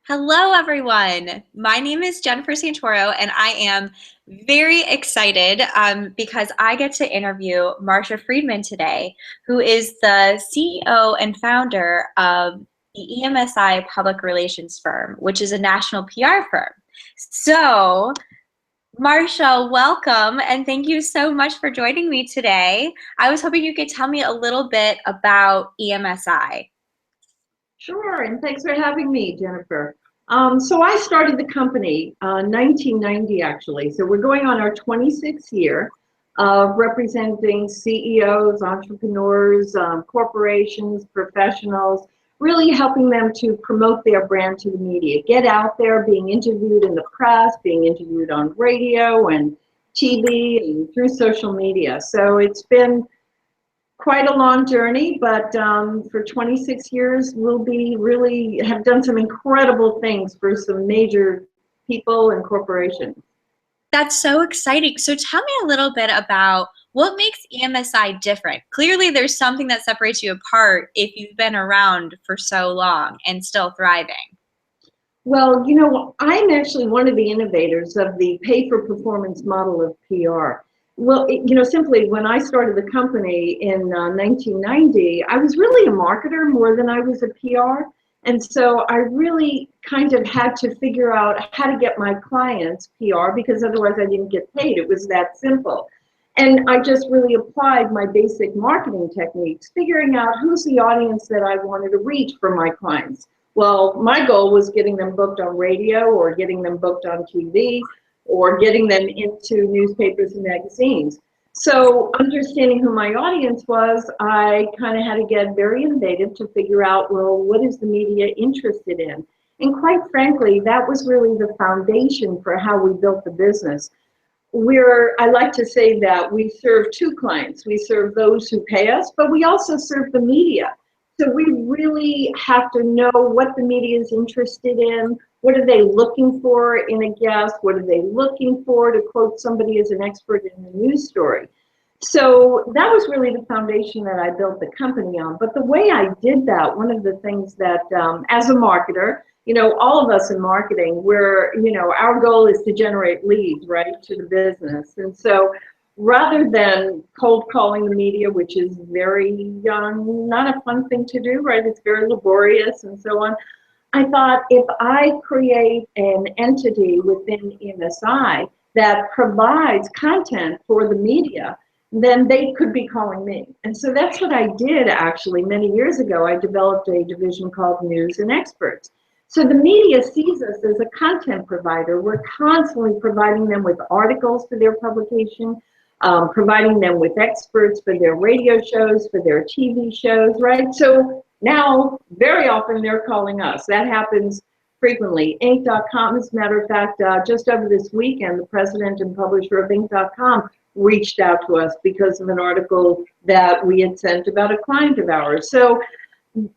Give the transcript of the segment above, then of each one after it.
Hello, everyone. My name is Jennifer Santoro, and I am very excited because I get to interview Marsha Friedman today, who is the CEO and founder of the EMSI Public Relations Firm, which is a national PR firm. So, Marsha, welcome, and thank you so much for joining me today. I was hoping you could tell me a little bit about EMSI. Sure, and thanks for having me, Jennifer. So I started the company 1990 actually. So we're going on our 26th year of representing CEOs, entrepreneurs, corporations, professionals, really helping them to promote their brand to the media, get out there, being interviewed in the press, being interviewed on radio and TV and through social media. So it's been quite a long journey, but for 26 years, we'll be really have done some incredible things for some major people and corporations. That's so exciting. So tell me a little bit about what makes EMSI different. Clearly, there's something that separates you apart if you've been around for so long and still thriving. Well, I'm actually one of the innovators of the pay for performance model of PR. Well, simply when I started the company in 1990, I was really a marketer more than I was a PR. And so I really kind of had to figure out how to get my clients PR because otherwise I didn't get paid. It was that simple. And I just really applied my basic marketing techniques, figuring out who's the audience that I wanted to reach for my clients. Well, my goal was getting them booked on radio or getting them booked on TV or getting them into newspapers and magazines. So understanding who my audience was, I kind of had to get very innovative to figure out, well, what is the media interested in? And quite frankly, that was really the foundation for how we built the business. I like to say that we serve two clients. We serve those who pay us, but we also serve the media. So we really have to know what the media is interested in. What are they looking for in a guest? What are they looking for to quote somebody as an expert in a news story? So that was really the foundation that I built the company on. But the way I did that, one of the things that as a marketer, all of us in marketing, our goal is to generate leads, right, to the business. And so rather than cold calling the media, which is very not a fun thing to do, right? It's very laborious and so on. I thought if I create an entity within EMSI that provides content for the media, then they could be calling me. And so that's what I did actually many years ago. I developed a division called News and Experts. So the media sees us as a content provider. We're constantly providing them with articles for their publication, providing them with experts for their radio shows, for their TV shows, right? So now, very often they're calling us. That happens frequently. Inc.com, as a matter of fact, just over this weekend, the president and publisher of Inc.com reached out to us because of an article that we had sent about a client of ours. So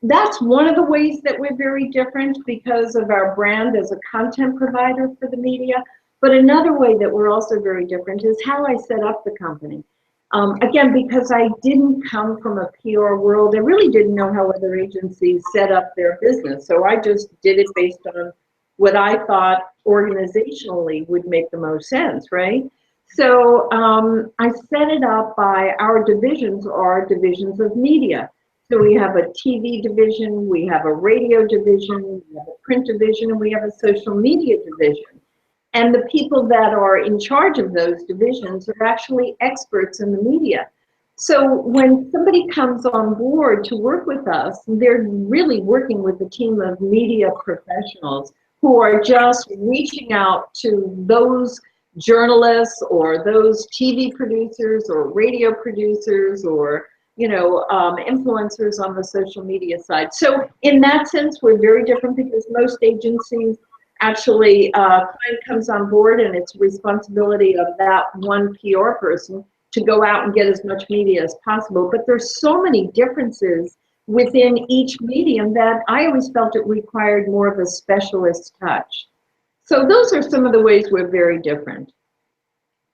that's one of the ways that we're very different because of our brand as a content provider for the media. But another way that we're also very different is how I set up the company. Again, because I didn't come from a PR world, I really didn't know how other agencies set up their business. So I just did it based on what I thought organizationally would make the most sense, right? So I set it up by our divisions are divisions of media. So we have a TV division, we have a radio division, we have a print division, and we have a social media division. And the people that are in charge of those divisions are actually experts in the media. So when somebody comes on board to work with us, they're really working with a team of media professionals who are just reaching out to those journalists or those TV producers or radio producers or influencers on the social media side. So in that sense, we're very different because most agencies actually client comes on board and it's responsibility of that one PR person to go out and get as much media as possible. But there's so many differences within each medium that I always felt it required more of a specialist touch. So those are some of the ways we're very different.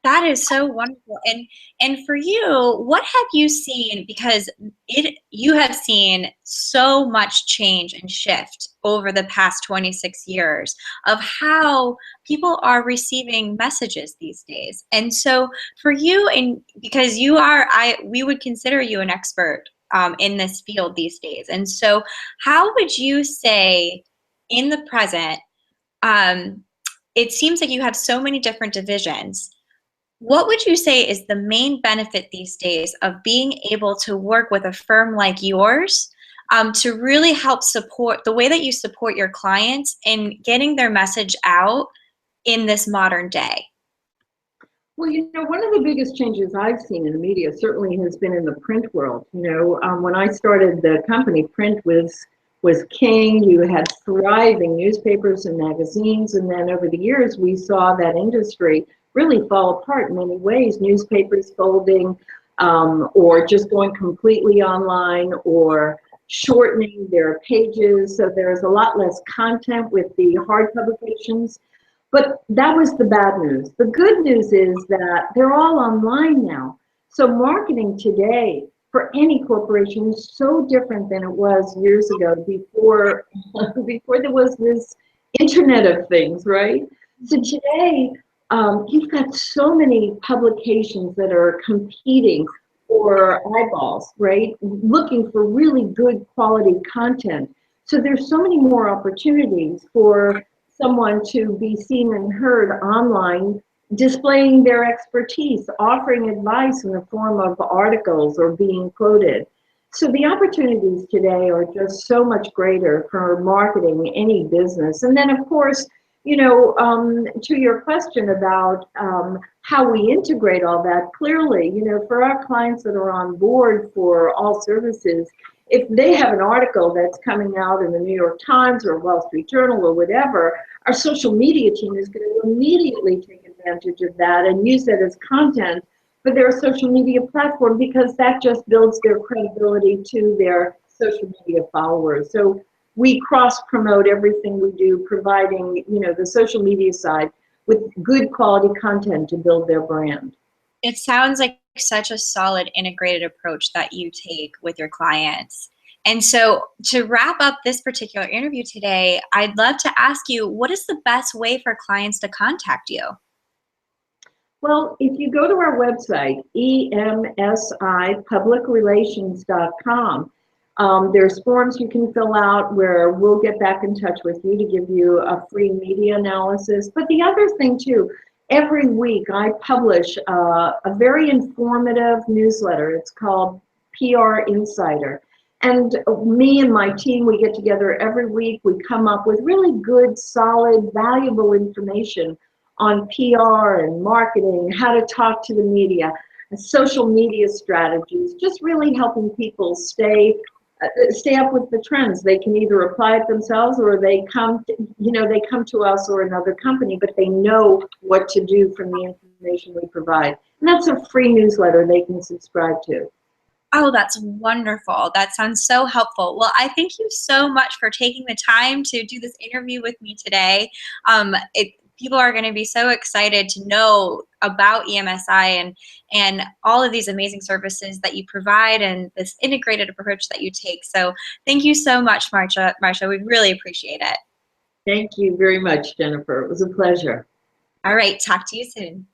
That is so wonderful. And for you, what have you seen? Because you have seen so much change and shift over the past 26 years of how people are receiving messages these days. And so for you, and because we would consider you an expert in this field these days. And so how would you say in the present, um, it seems like you have so many different divisions. What would you say is the main benefit these days of being able to work with a firm like yours to really help support the way that you support your clients in getting their message out in this modern day? Well, one of the biggest changes I've seen in the media certainly has been in the print world. When I started the company, print was king. You had thriving newspapers and magazines, and then over the years, we saw that industry really fall apart in many ways. Newspapers folding, or just going completely online, or shortening their pages, so there's a lot less content with the hard publications. But that was the bad news. The good news is that they're all online now. So marketing today for any corporation is so different than it was years ago before before there was this Internet of Things, right? So today, you've got so many publications that are competing for eyeballs, right? Looking for really good quality content. So there's so many more opportunities for someone to be seen and heard online, displaying their expertise, offering advice in the form of articles or being quoted. So the opportunities today are just so much greater for marketing any business. And then, of course, to your question about how we integrate all that, clearly, for our clients that are on board for all services, if they have an article that's coming out in the New York Times or Wall Street Journal or whatever, our social media team is going to immediately take advantage of that and use that as content for their social media platform, because that just builds their credibility to their social media followers. So we cross-promote everything we do, providing, the social media side with good quality content to build their brand. It sounds like such a solid integrated approach that you take with your clients. And so to wrap up this particular interview today, I'd love to ask you, what is the best way for clients to contact you? Well, if you go to our website, emsipublicrelations.com, there's forms you can fill out where we'll get back in touch with you to give you a free media analysis. But the other thing too, every week I publish a very informative newsletter. It's called PR Insider. And me and my team, we get together every week. We come up with really good, solid, valuable information on PR and marketing, how to talk to the media, and social media strategies, just really helping people stay up with the trends. They can either apply it themselves or they come to us or another company, but they know what to do from the information we provide. And that's a free newsletter they can subscribe to. Oh, that's wonderful. That sounds so helpful. Well, I thank you so much for taking the time to do this interview with me today. People are going to be so excited to know about EMSI and all of these amazing services that you provide and this integrated approach that you take. So thank you so much, Marsha. Marsha, we really appreciate it. Thank you very much, Jennifer. It was a pleasure. All right, talk to you soon.